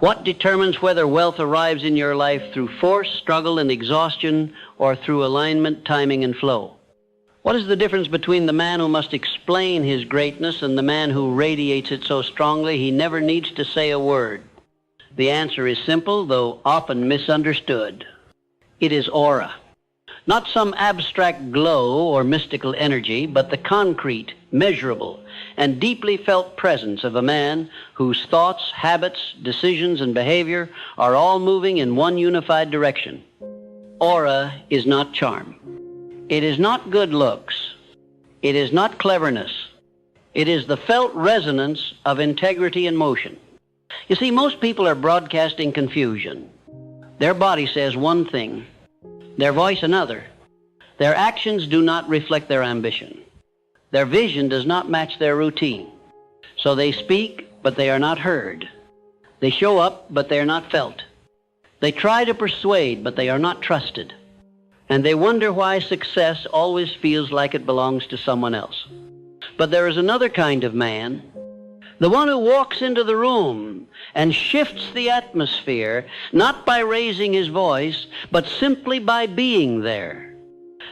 What determines whether wealth arrives in your life through force, struggle, and exhaustion, or through alignment, timing, and flow? What is the difference between the man who must explain his greatness and the man who radiates it so strongly he never needs to say a word? The answer is simple, though often misunderstood. It is aura. Not some abstract glow or mystical energy, but the concrete, measurable, and deeply felt presence of a man whose thoughts, habits, decisions, and behavior are all moving in one unified direction. Aura is not charm. It is not good looks. It is not cleverness. It is the felt resonance of integrity and motion. You see, most people are broadcasting confusion. Their body says one thing, their voice another. Their actions do not reflect their ambition. Their vision does not match their routine. So they speak, but they are not heard. They show up, but they are not felt. They try to persuade, but they are not trusted. And they wonder why success always feels like it belongs to someone else. But there is another kind of man, the one who walks into the room and shifts the atmosphere, not by raising his voice, but simply by being there.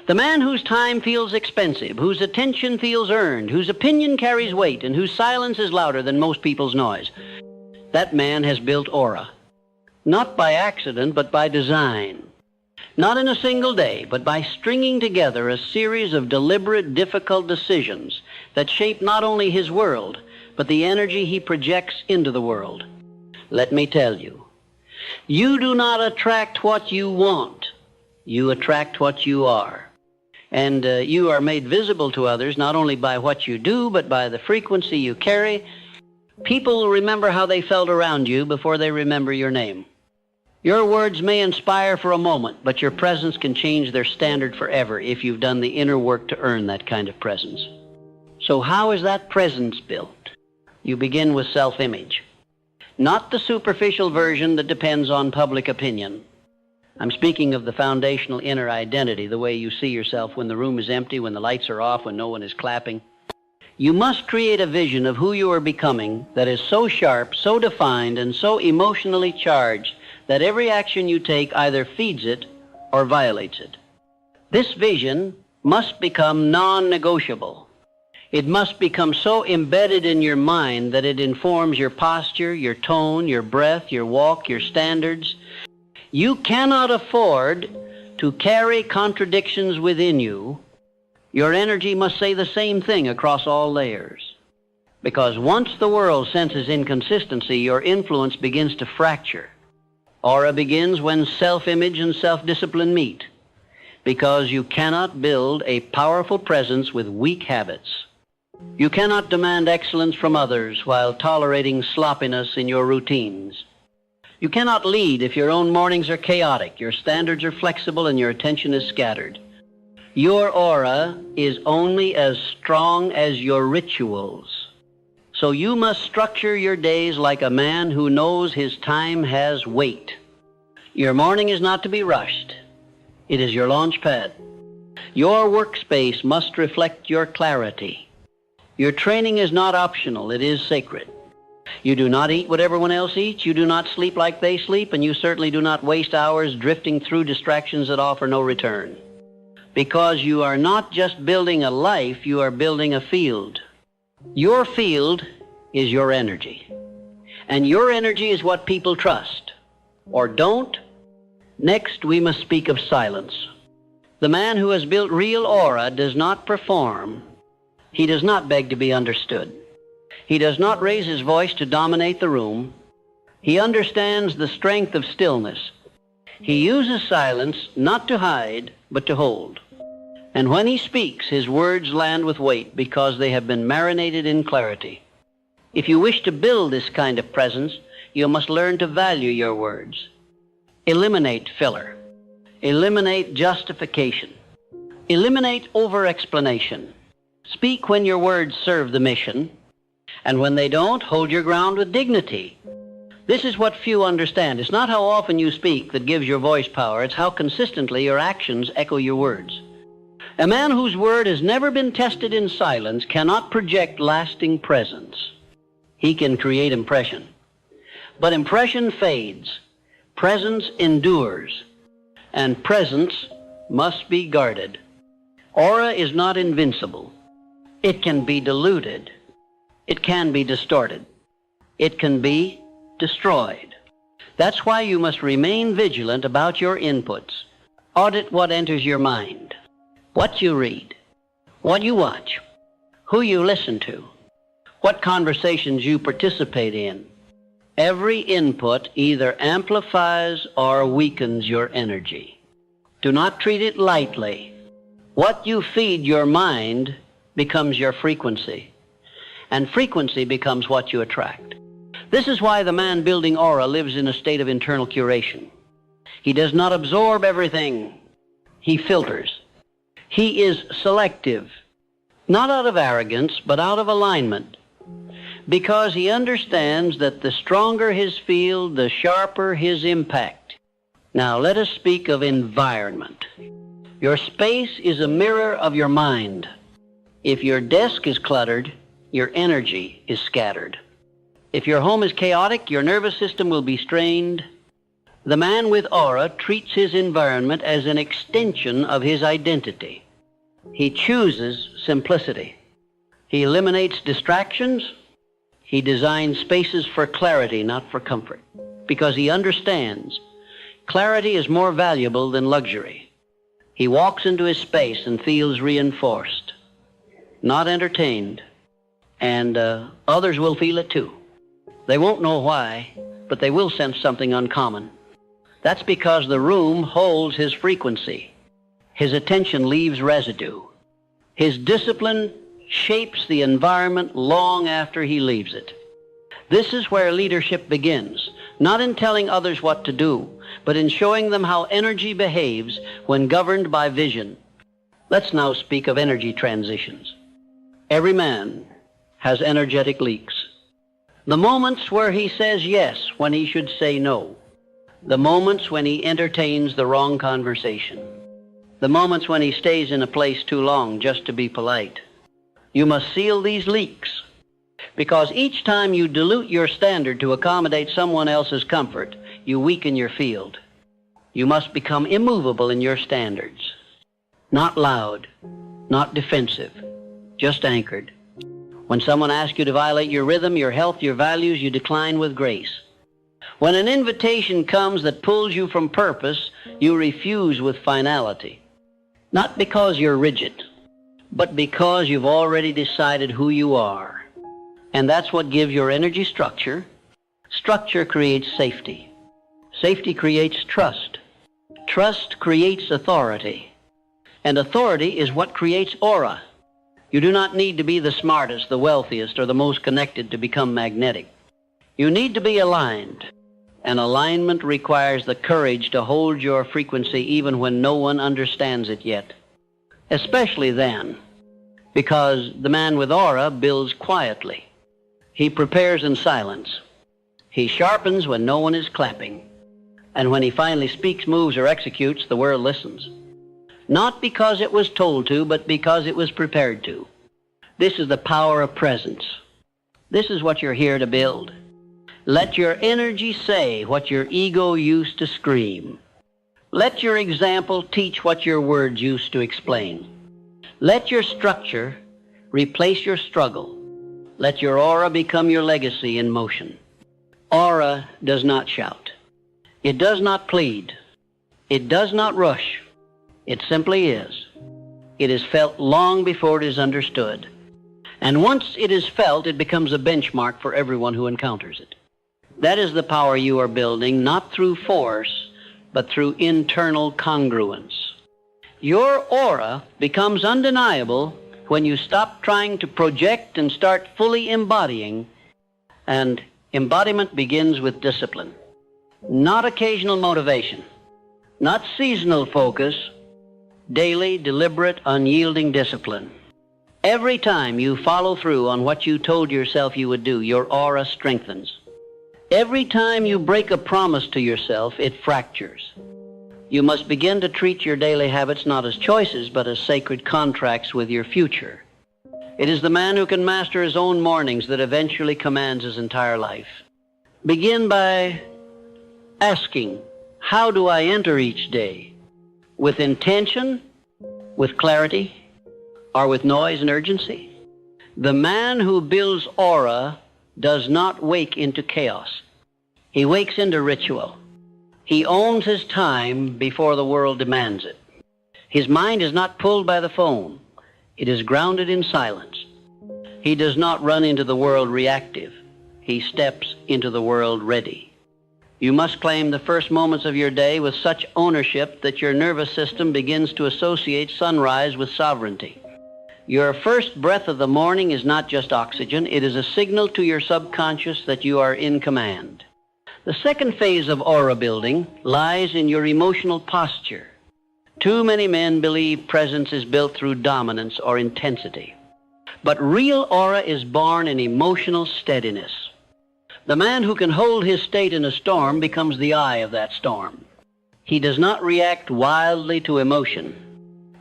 The man whose time feels expensive, whose attention feels earned, whose opinion carries weight, and whose silence is louder than most people's noise. That man has built aura, not by accident, but by design. Not in a single day, but by stringing together a series of deliberate, difficult decisions that shape not only his world, but the energy he projects into the world. Let me tell you, you do not attract what you want. You attract what you are. And you are made visible to others not only by what you do, but by the frequency you carry. People will remember how they felt around you before they remember your name. Your words may inspire for a moment, but your presence can change their standard forever if you've done the inner work to earn that kind of presence. So how is that presence built? You begin with self-image. Not the superficial version that depends on public opinion. I'm speaking of the foundational inner identity, the way you see yourself when the room is empty, when the lights are off, when no one is clapping. You must create a vision of who you are becoming that is so sharp, so defined, and so emotionally charged that every action you take either feeds it or violates it. This vision must become non-negotiable. It must become so embedded in your mind that it informs your posture, your tone, your breath, your walk, your standards. You cannot afford to carry contradictions within you. Your energy must say the same thing across all layers. Because once the world senses inconsistency, your influence begins to fracture. Aura begins when self-image and self-discipline meet, because you cannot build a powerful presence with weak habits. You cannot demand excellence from others while tolerating sloppiness in your routines. You cannot lead if your own mornings are chaotic, your standards are flexible, and your attention is scattered. Your aura is only as strong as your rituals. So you must structure your days like a man who knows his time has weight. Your morning is not to be rushed. It is your launch pad. Your workspace must reflect your clarity. Your training is not optional, it is sacred. You do not eat what everyone else eats, you do not sleep like they sleep, and you certainly do not waste hours drifting through distractions that offer no return. Because you are not just building a life, you are building a field. Your field is your energy. And your energy is what people trust, or don't. Next, we must speak of silence. The man who has built real aura does not perform. He does not beg to be understood. He does not raise his voice to dominate the room. He understands the strength of stillness. He uses silence not to hide, but to hold. And when he speaks, his words land with weight because they have been marinated in clarity. If you wish to build this kind of presence, you must learn to value your words. Eliminate filler. Eliminate justification. Eliminate over-explanation. Speak when your words serve the mission, and when they don't, hold your ground with dignity. This is what few understand. It's not how often you speak that gives your voice power. It's how consistently your actions echo your words. A man whose word has never been tested in silence cannot project lasting presence. He can create impression. But impression fades, presence endures, and presence must be guarded. Aura is not invincible. It can be diluted. It can be distorted. It can be destroyed. That's why you must remain vigilant about your inputs. Audit what enters your mind, what you read, what you watch, who you listen to, what conversations you participate in. Every input either amplifies or weakens your energy. Do not treat it lightly. What you feed your mind becomes your frequency, and frequency becomes what you attract. This is why the man building aura lives in a state of internal curation. He does not absorb everything. He filters. He is selective, not out of arrogance, but out of alignment, because he understands that the stronger his field, the sharper his impact. Now let us speak of environment. Your space is a mirror of your mind. If your desk is cluttered, your energy is scattered. If your home is chaotic, your nervous system will be strained. The man with aura treats his environment as an extension of his identity. He chooses simplicity. He eliminates distractions. He designs spaces for clarity, not for comfort, because he understands clarity is more valuable than luxury. He walks into his space and feels reinforced, not entertained, and others will feel it too. They won't know why, but they will sense something uncommon. That's because the room holds his frequency. His attention leaves residue. His discipline shapes the environment long after he leaves it. This is where leadership begins, not in telling others what to do, but in showing them how energy behaves when governed by vision. Let's now speak of energy transitions. Every man has energetic leaks. The moments where he says yes when he should say no. The moments when he entertains the wrong conversation. The moments when he stays in a place too long just to be polite. You must seal these leaks, because each time you dilute your standard to accommodate someone else's comfort, you weaken your field. You must become immovable in your standards. Not loud, not defensive, just anchored. When someone asks you to violate your rhythm, your health, your values, you decline with grace. When an invitation comes that pulls you from purpose, you refuse with finality. Not because you're rigid, but because you've already decided who you are. And that's what gives your energy structure. Structure creates safety. Safety creates trust. Trust creates authority. And authority is what creates aura. You do not need to be the smartest, the wealthiest, or the most connected to become magnetic. You need to be aligned. And alignment requires the courage to hold your frequency even when no one understands it yet. Especially then, because the man with aura builds quietly. He prepares in silence. He sharpens when no one is clapping. And when he finally speaks, moves, or executes, the world listens. Not because it was told to, but because it was prepared to. This is the power of presence. This is what you're here to build. Let your energy say what your ego used to scream. Let your example teach what your words used to explain. Let your structure replace your struggle. Let your aura become your legacy in motion. Aura does not shout. It does not plead. It does not rush. It simply is. It is felt long before it is understood. And once it is felt, it becomes a benchmark for everyone who encounters it. That is the power you are building, not through force, but through internal congruence. Your aura becomes undeniable when you stop trying to project and start fully embodying. And embodiment begins with discipline. Not occasional motivation, not seasonal focus, daily, deliberate, unyielding discipline. Every time you follow through on what you told yourself you would do, your aura strengthens. Every time you break a promise to yourself, it fractures. You must begin to treat your daily habits not as choices, but as sacred contracts with your future. It is the man who can master his own mornings that eventually commands his entire life. Begin by asking, how do I enter each day? With intention, with clarity, or with noise and urgency? The man who builds aura does not wake into chaos. He wakes into ritual. He owns his time before the world demands it. His mind is not pulled by the phone. It is grounded in silence. He does not run into the world reactive. He steps into the world ready. You must claim the first moments of your day with such ownership that your nervous system begins to associate sunrise with sovereignty. Your first breath of the morning is not just oxygen. It is a signal to your subconscious that you are in command. The second phase of aura building lies in your emotional posture. Too many men believe presence is built through dominance or intensity. But real aura is born in emotional steadiness. The man who can hold his state in a storm becomes the eye of that storm. He does not react wildly to emotion.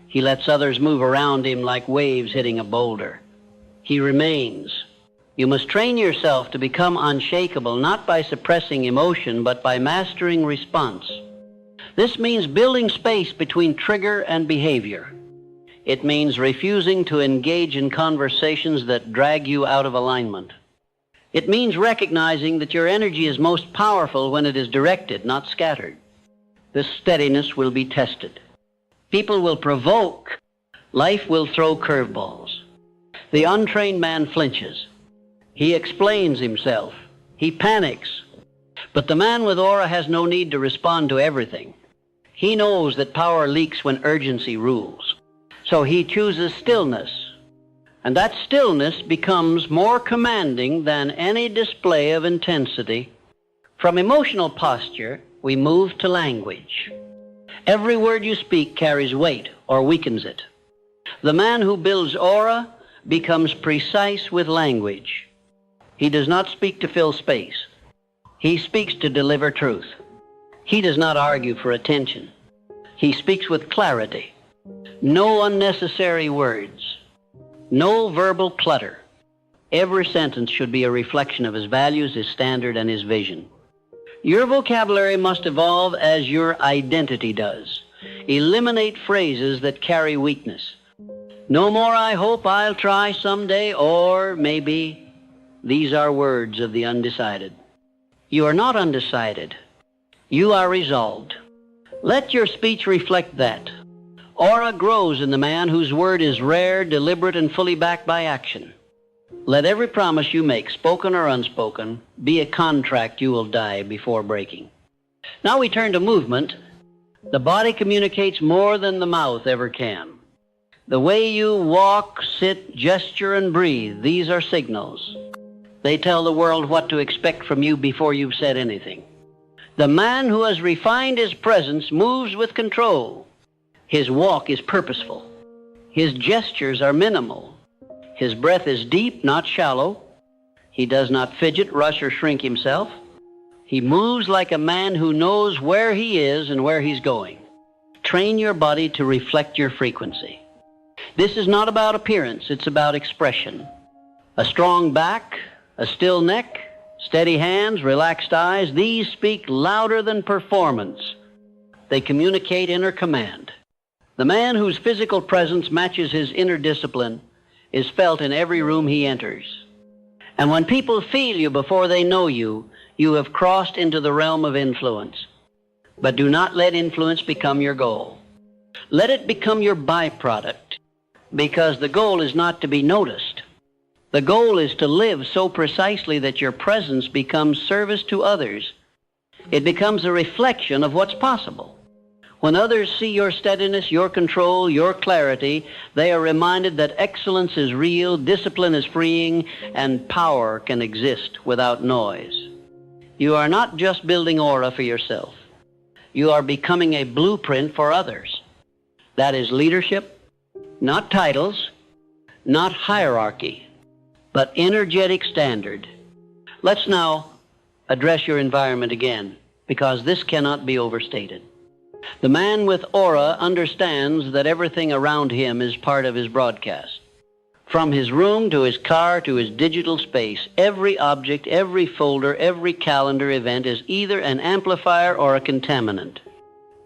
He lets others move around him like waves hitting a boulder. He remains. You must train yourself to become unshakable, not by suppressing emotion, but by mastering response. This means building space between trigger and behavior. It means refusing to engage in conversations that drag you out of alignment. It means recognizing that your energy is most powerful when it is directed, not scattered. This steadiness will be tested. People will provoke. Life will throw curveballs. The untrained man flinches. He explains himself. He panics. But the man with aura has no need to respond to everything. He knows that power leaks when urgency rules. So he chooses stillness. And that stillness becomes more commanding than any display of intensity. From emotional posture, we move to language. Every word you speak carries weight or weakens it. The man who builds aura becomes precise with language. He does not speak to fill space. He speaks to deliver truth. He does not argue for attention. He speaks with clarity. No unnecessary words. No verbal clutter. Every sentence should be a reflection of his values, his standard, and his vision. Your vocabulary must evolve as your identity does. Eliminate phrases that carry weakness. No more "I hope I'll try someday," or maybe. These are words of the undecided. You are not undecided. You are resolved. Let your speech reflect that. Aura grows in the man whose word is rare, deliberate, and fully backed by action. Let every promise you make, spoken or unspoken, be a contract you will die before breaking. Now we turn to movement. The body communicates more than the mouth ever can. The way you walk, sit, gesture, and breathe, these are signals. They tell the world what to expect from you before you've said anything. The man who has refined his presence moves with control. His walk is purposeful. His gestures are minimal. His breath is deep, not shallow. He does not fidget, rush, or shrink himself. He moves like a man who knows where he is and where he's going. Train your body to reflect your frequency. This is not about appearance, it's about expression. A strong back, a still neck, steady hands, relaxed eyes, these speak louder than performance. They communicate inner command. The man whose physical presence matches his inner discipline is felt in every room he enters. And when people feel you before they know you, you have crossed into the realm of influence. But do not let influence become your goal. Let it become your byproduct, because the goal is not to be noticed. The goal is to live so precisely that your presence becomes service to others. It becomes a reflection of what's possible. When others see your steadiness, your control, your clarity, they are reminded that excellence is real, discipline is freeing, and power can exist without noise. You are not just building aura for yourself. You are becoming a blueprint for others. That is leadership, not titles, not hierarchy, but energetic standard. Let's now address your environment again, because this cannot be overstated. The man with aura understands that everything around him is part of his broadcast. From his room to his car to his digital space, every object, every folder, every calendar event is either an amplifier or a contaminant.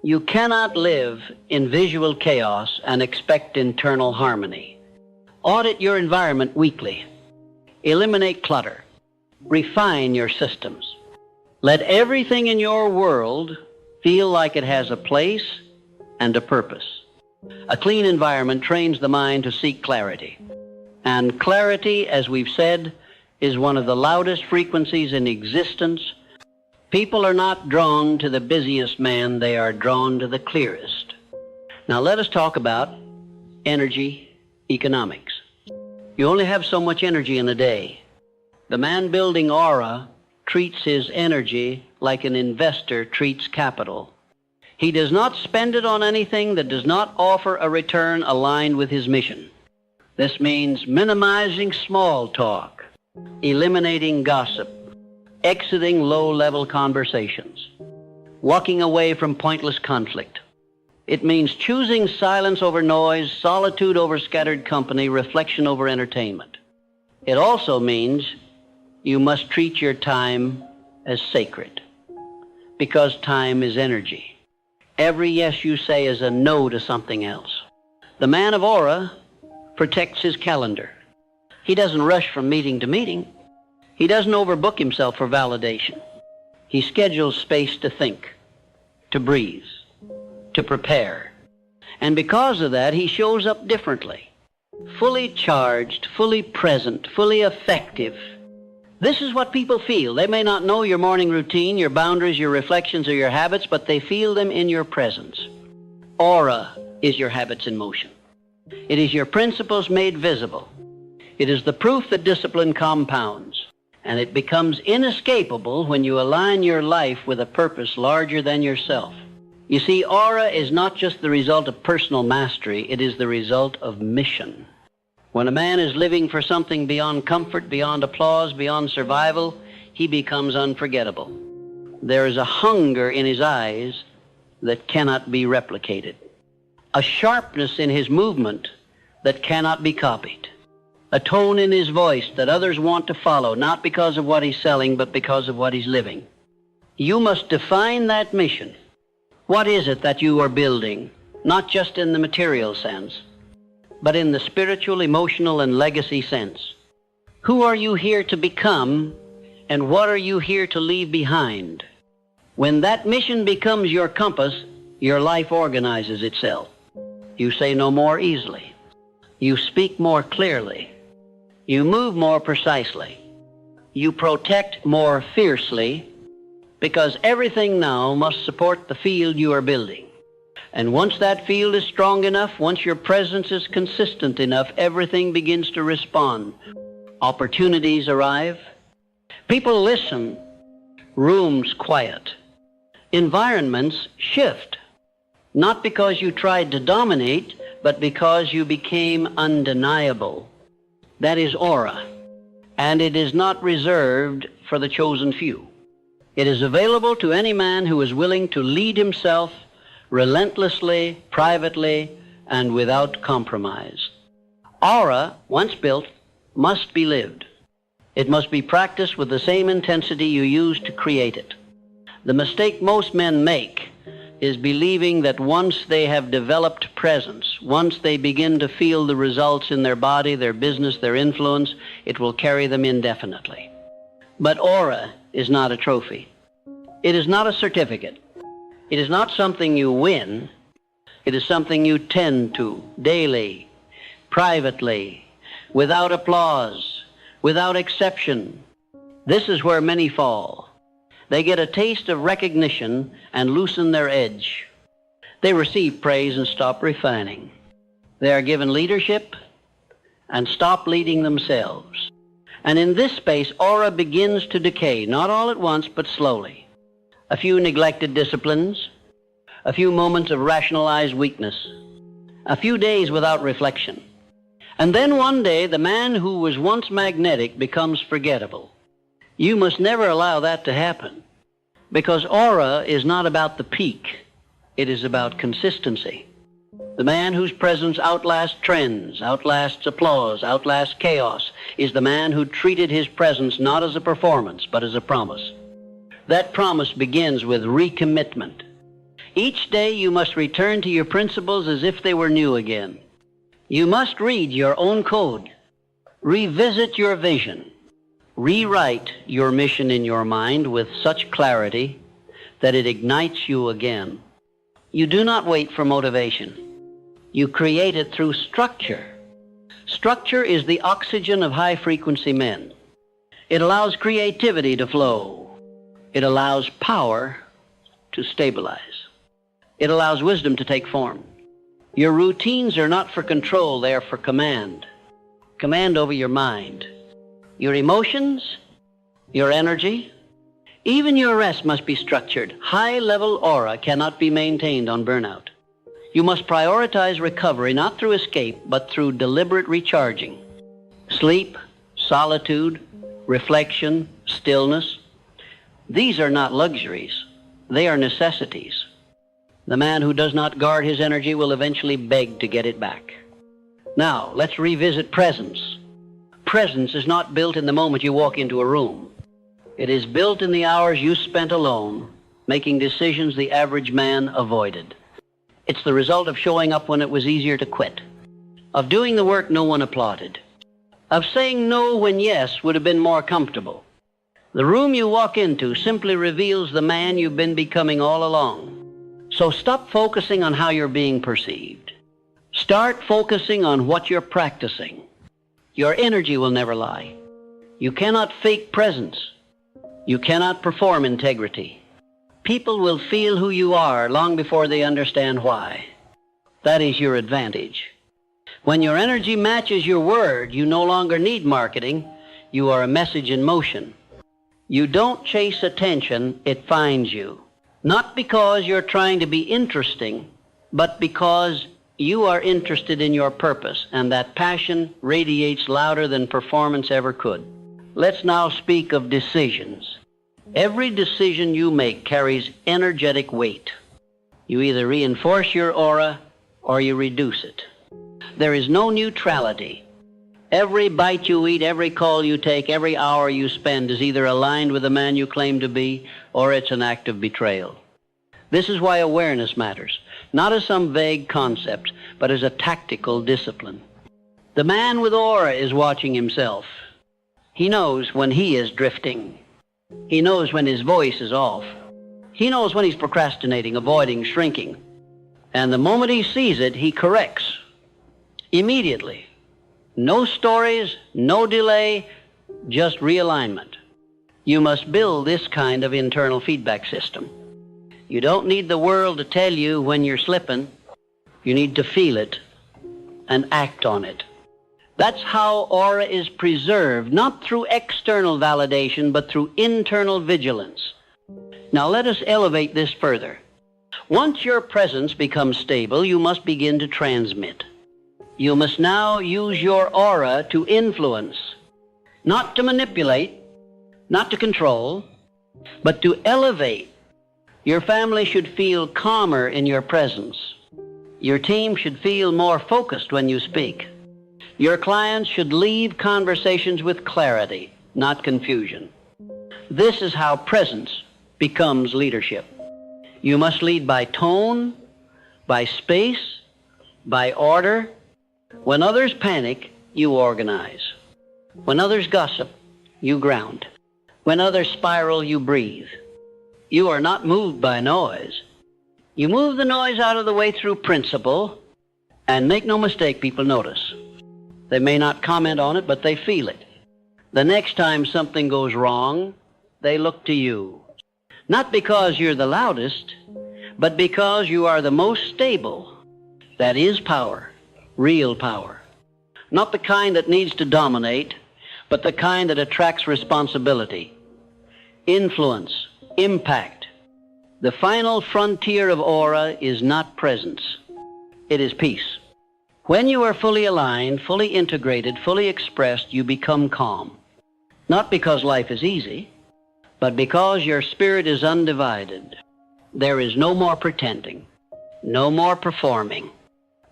You cannot live in visual chaos and expect internal harmony. Audit your environment weekly. Eliminate clutter. Refine your systems. Let everything in your world feel like it has a place and a purpose. A clean environment trains the mind to seek clarity. And clarity, as we've said, is one of the loudest frequencies in existence. People are not drawn to the busiest man, they are drawn to the clearest. Now let us talk about energy economics. You only have so much energy in a day. The man building aura treats his energy like an investor treats capital. He does not spend it on anything that does not offer a return aligned with his mission. This means minimizing small talk, eliminating gossip, exiting low-level conversations, walking away from pointless conflict. It means choosing silence over noise, solitude over scattered company, reflection over entertainment. It also means you must treat your time as sacred, because time is energy. Every yes you say is a no to something else. The man of aura protects his calendar. He doesn't rush from meeting to meeting. He doesn't overbook himself for validation. He schedules space to think, to breathe, to prepare. And because of that, he shows up differently, fully charged, fully present, fully effective. This is what people feel. They may not know your morning routine, your boundaries, your reflections, or your habits, but they feel them in your presence. Aura is your habits in motion. It is your principles made visible. It is the proof that discipline compounds, and it becomes inescapable when you align your life with a purpose larger than yourself. You see, aura is not just the result of personal mastery, it is the result of mission. When a man is living for something beyond comfort, beyond applause, beyond survival, he becomes unforgettable. There is a hunger in his eyes that cannot be replicated, a sharpness in his movement that cannot be copied, a tone in his voice that others want to follow, not because of what he's selling, but because of what he's living. You must define that mission. What is it that you are building, not just in the material sense, but in the spiritual, emotional, and legacy sense? Who are you here to become, and what are you here to leave behind? When that mission becomes your compass, your life organizes itself. You say no more easily. You speak more clearly. You move more precisely. You protect more fiercely, because everything now must support the field you are building. And once that field is strong enough, once your presence is consistent enough, everything begins to respond. Opportunities arrive. People listen. Rooms quiet. Environments shift. Not because you tried to dominate, but because you became undeniable. That is aura. And it is not reserved for the chosen few. It is available to any man who is willing to lead himself relentlessly, privately, and without compromise. Aura, once built, must be lived. It must be practiced with the same intensity you used to create it. The mistake most men make is believing that once they have developed presence, once they begin to feel the results in their body, their business, their influence, it will carry them indefinitely. But aura is not a trophy. It is not a certificate. It is not something you win. It is something you tend to daily, privately, without applause, without exception. This is where many fall. They get a taste of recognition and loosen their edge. They receive praise and stop refining. They are given leadership and stop leading themselves. And in this space, aura begins to decay, not all at once, but slowly. A few neglected disciplines, a few moments of rationalized weakness, a few days without reflection. And then one day, the man who was once magnetic becomes forgettable. You must never allow that to happen, because aura is not about the peak. It is about consistency. The man whose presence outlasts trends, outlasts applause, outlasts chaos, is the man who treated his presence not as a performance, but as a promise. That promise begins with recommitment. Each day you must return to your principles as if they were new again. You must read your own code, revisit your vision, rewrite your mission in your mind with such clarity that it ignites you again. You do not wait for motivation. You create it through structure. Structure is the oxygen of high-frequency men. It allows creativity to flow. It allows power to stabilize. It allows wisdom to take form. Your routines are not for control, they are for command. Command over your mind. Your emotions, your energy, even your rest must be structured. High-level aura cannot be maintained on burnout. You must prioritize recovery not through escape, but through deliberate recharging. Sleep, solitude, reflection, stillness. These are not luxuries. They are necessities. The man who does not guard his energy will eventually beg to get it back. Now, let's revisit presence. Presence is not built in the moment you walk into a room. It is built in the hours you spent alone, making decisions the average man avoided. It's the result of showing up when it was easier to quit, of doing the work no one applauded, of saying no when yes would have been more comfortable. The room you walk into simply reveals the man you've been becoming all along. So stop focusing on how you're being perceived. Start focusing on what you're practicing. Your energy will never lie. You cannot fake presence. You cannot perform integrity. People will feel who you are long before they understand why. That is your advantage. When your energy matches your word, you no longer need marketing. You are a message in motion. You don't chase attention, it finds you. Not because you're trying to be interesting, but because you are interested in your purpose, and that passion radiates louder than performance ever could. Let's now speak of decisions. Every decision you make carries energetic weight. You either reinforce your aura or you reduce it. There is no neutrality. Every bite you eat, every call you take, every hour you spend is either aligned with the man you claim to be or it's an act of betrayal. This is why awareness matters, not as some vague concept, but as a tactical discipline. The man with aura is watching himself. He knows when he is drifting. He knows when his voice is off. He knows when he's procrastinating, avoiding, shrinking. And the moment he sees it, he corrects. Immediately. No stories, no delay, just realignment. You must build this kind of internal feedback system. You don't need the world to tell you when you're slipping. You need to feel it and act on it. That's how aura is preserved, not through external validation, but through internal vigilance. Now let us elevate this further. Once your presence becomes stable, you must begin to transmit. You must now use your aura to influence, not to manipulate, not to control, but to elevate. Your family should feel calmer in your presence. Your team should feel more focused when you speak. Your clients should leave conversations with clarity, not confusion. This is how presence becomes leadership. You must lead by tone, by space, by order. When others panic, you organize. When others gossip, you ground. When others spiral, you breathe. You are not moved by noise. You move the noise out of the way through principle, and make no mistake, people notice. They may not comment on it, but they feel it. The next time something goes wrong, they look to you. Not because you're the loudest, but because you are the most stable. That is power, real power. Not the kind that needs to dominate, but the kind that attracts responsibility, influence, impact. The final frontier of aura is not presence. It is peace. When you are fully aligned, fully integrated, fully expressed, you become calm. Not because life is easy, but because your spirit is undivided. There is no more pretending, no more performing,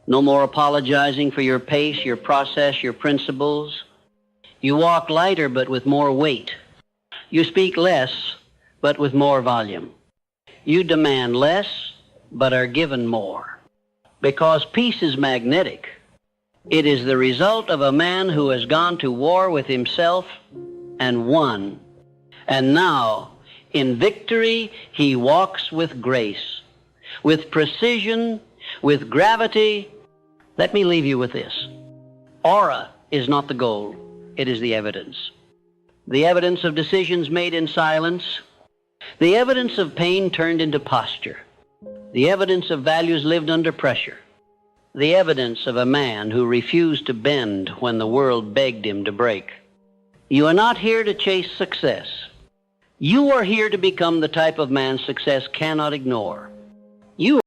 No more apologizing for your pace, your process, your principles. You walk lighter but with more weight. You speak less but with more volume. You demand less but are given more. Because peace is magnetic. It is the result of a man who has gone to war with himself and won. And now, in victory, he walks with grace, with precision, with gravity. Let me leave you with this. Aura is not the goal. It is the evidence. The evidence of decisions made in silence. The evidence of pain turned into posture. The evidence of values lived under pressure. The evidence of a man who refused to bend when the world begged him to break. You are not here to chase success. You are here to become the type of man success cannot ignore. You